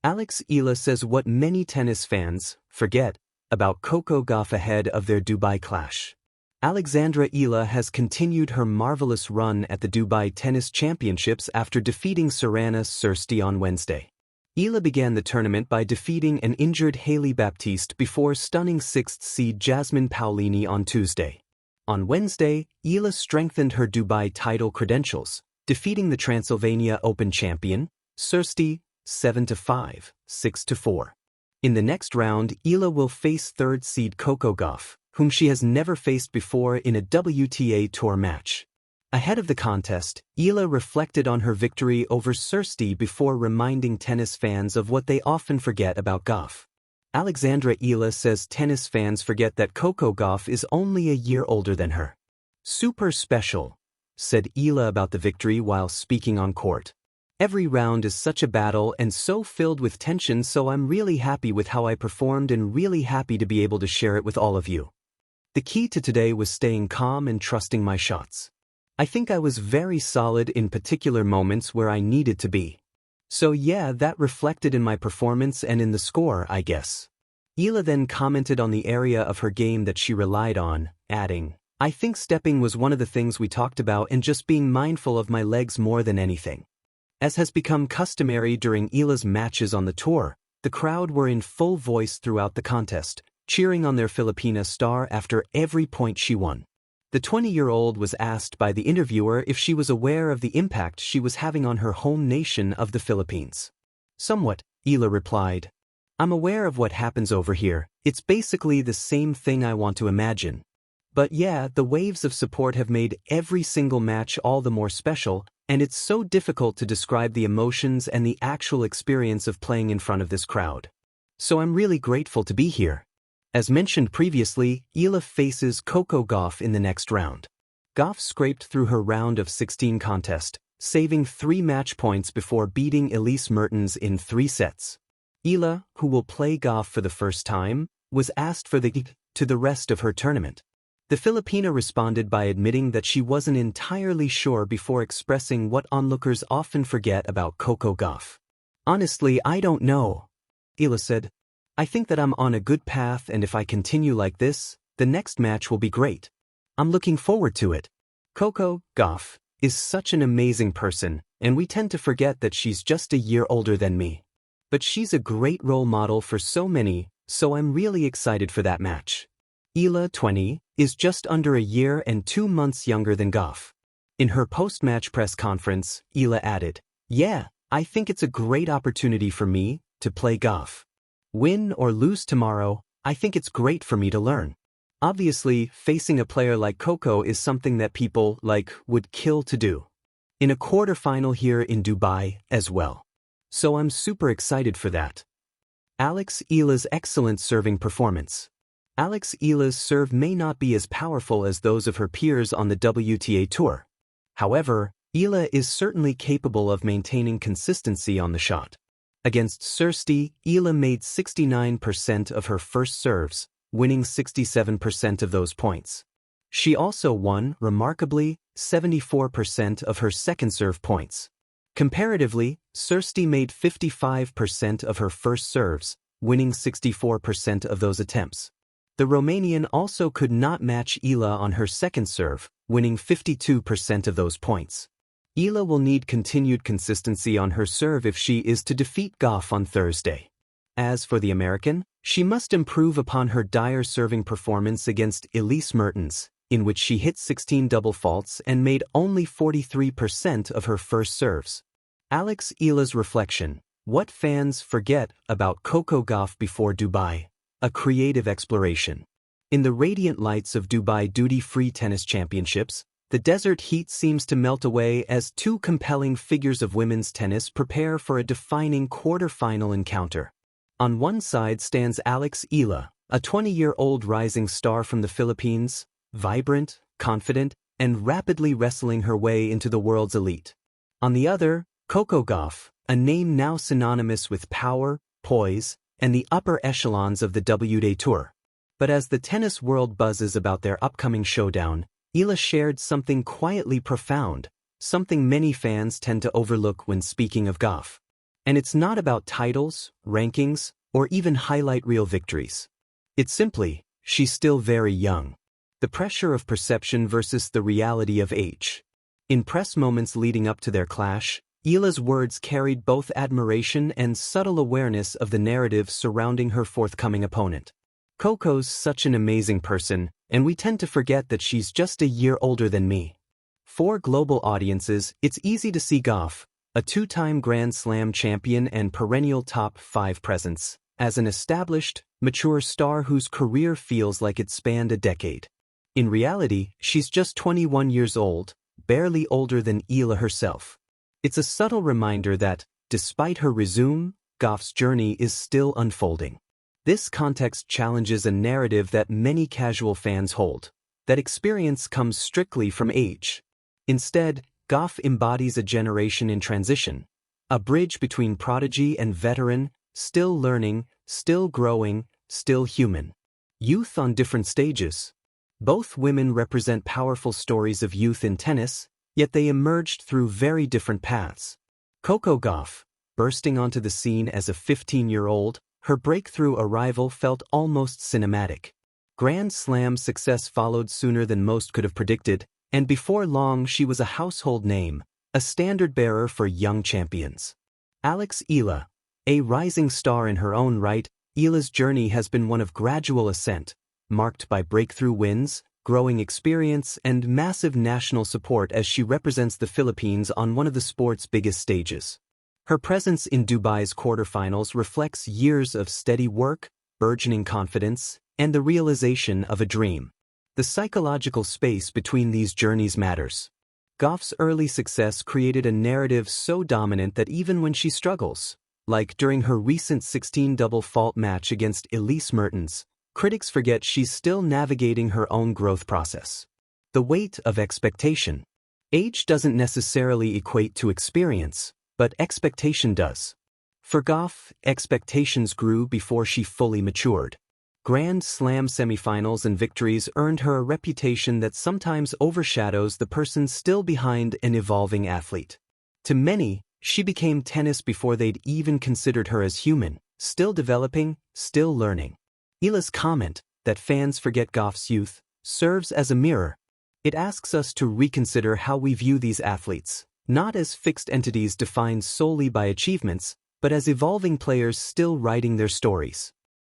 Eala says what many tennis fans forget about Coco Gauff ahead of their Dubai clash. Eala has continued her marvelous run at the Dubai Tennis Championships after defeating Serena Sirsti on Wednesday. Eala began the tournament by defeating an injured Hailey Baptiste before stunning 6th seed Jasmine Paolini on Tuesday. On Wednesday, Eala strengthened her Dubai title credentials, defeating the Transylvania Open champion, Sirsti, 7-5, 6-4. In the next round, Eala will face 3rd seed Coco Gauff, whom she has never faced before in a WTA Tour match. Ahead of the contest, Eala reflected on her victory over Sirsti before reminding tennis fans of what they often forget about Gauff. Eala says tennis fans forget that Coco Gauff is only a year older than her. "Super special," said Eala about the victory while speaking on court. "Every round is such a battle and so filled with tension, so I'm really happy with how I performed and really happy to be able to share it with all of you. The key to today was staying calm and trusting my shots. I think I was very solid in particular moments where I needed to be. So yeah, that reflected in my performance and in the score, I guess." Eala then commented on the area of her game that she relied on, adding, "I think stepping was one of the things we talked about and just being mindful of my legs more than anything." As has become customary during Eala's matches on the tour, the crowd were in full voice throughout the contest, cheering on their Filipina star after every point she won. The 20-year-old was asked by the interviewer if she was aware of the impact she was having on her home nation of the Philippines. "Somewhat," Eala replied. "I'm aware of what happens over here. It's basically the same thing I want to imagine. But yeah, the waves of support have made every single match all the more special, and it's so difficult to describe the emotions and the actual experience of playing in front of this crowd. So I'm really grateful to be here." As mentioned previously, Eala faces Coco Gauff in the next round. Gauff scraped through her round of 16 contest, saving 3 match points before beating Elise Mertens in 3 sets. Eala, who will play Gauff for the first time, was asked for the rest of her tournament. The Filipina responded by admitting that she wasn't entirely sure before expressing what onlookers often forget about Coco Gauff. "Honestly, I don't know," Eala said. "I think that I'm on a good path, and if I continue like this, the next match will be great. I'm looking forward to it." Coco Gauff is such an amazing person, and we tend to forget that she's just a year older than me. But she's a great role model for so many, so I'm really excited for that match. Eala, 20, is just under a year and 2 months younger than Gauff. In her post-match press conference, Eala added, "Yeah, I think it's a great opportunity for me to play Gauff. Win or lose tomorrow, I think it's great for me to learn. Obviously, facing a player like Coco is something that people would kill to do. In a quarterfinal here in Dubai as well. So I'm super excited for that." Eala's excellent serving performance. Eala's serve may not be as powerful as those of her peers on the WTA Tour. However, Eala is certainly capable of maintaining consistency on the shot. Against Sirsti, Eala made 69% of her first serves, winning 67% of those points. She also won, remarkably, 74% of her second serve points. Comparatively, Sirsti made 55% of her first serves, winning 64% of those attempts. The Romanian also could not match Eala on her second serve, winning 52% of those points. Eala will need continued consistency on her serve if she is to defeat Gauff on Thursday. As for the American, she must improve upon her dire serving performance against Elise Mertens, in which she hit 16 double faults and made only 43% of her first serves. Eala's reflection: what fans forget about Coco Gauff before Dubai, a creative exploration. In the radiant lights of Dubai duty-free tennis championships, the desert heat seems to melt away as 2 compelling figures of women's tennis prepare for a defining quarter-final encounter. On one side stands Eala, a 20-year-old rising star from the Philippines, vibrant, confident, and rapidly wrestling her way into the world's elite. On the other, Coco Gauff, a name now synonymous with power, poise, and the upper echelons of the WTA Tour. But as the tennis world buzzes about their upcoming showdown, Eala shared something quietly profound, something many fans tend to overlook when speaking of Gauff. And it's not about titles, rankings, or even highlight reel victories. It's simply, she's still very young. The pressure of perception versus the reality of age. In press moments leading up to their clash, Eala's words carried both admiration and subtle awareness of the narrative surrounding her forthcoming opponent. Coco's such an amazing person, and we tend to forget that she's just a year older than me. For global audiences, it's easy to see Gauff, a two-time Grand Slam champion and perennial top 5 presence, as an established, mature star whose career feels like it spanned a decade. In reality, she's just 21 years old, barely older than Eala herself. It's a subtle reminder that, despite her resume, Gauff's journey is still unfolding. This context challenges a narrative that many casual fans hold, that experience comes strictly from age. Instead, Gauff embodies a generation in transition, a bridge between prodigy and veteran, still learning, still growing, still human. Youth on different stages. Both women represent powerful stories of youth in tennis, yet they emerged through very different paths. Coco Gauff, bursting onto the scene as a 15-year-old, her breakthrough arrival felt almost cinematic. Grand Slam success followed sooner than most could have predicted, and before long she was a household name, a standard-bearer for young champions. Eala, a rising star in her own right, Eala's journey has been one of gradual ascent, marked by breakthrough wins, growing experience, and massive national support as she represents the Philippines on one of the sport's biggest stages. Her presence in Dubai's quarterfinals reflects years of steady work, burgeoning confidence, and the realization of a dream. The psychological space between these journeys matters. Gauff's early success created a narrative so dominant that even when she struggles, like during her recent 16-double fault match against Elise Mertens, critics forget she's still navigating her own growth process. The weight of expectation. Age doesn't necessarily equate to experience, but expectation does. For Gauff, expectations grew before she fully matured. Grand Slam semifinals and victories earned her a reputation that sometimes overshadows the person still behind an evolving athlete. To many, she became tennis before they'd even considered her as human, still developing, still learning. Eala's comment, that fans forget Gauff's youth, serves as a mirror. It asks us to reconsider how we view these athletes, not as fixed entities defined solely by achievements, but as evolving players still writing their stories.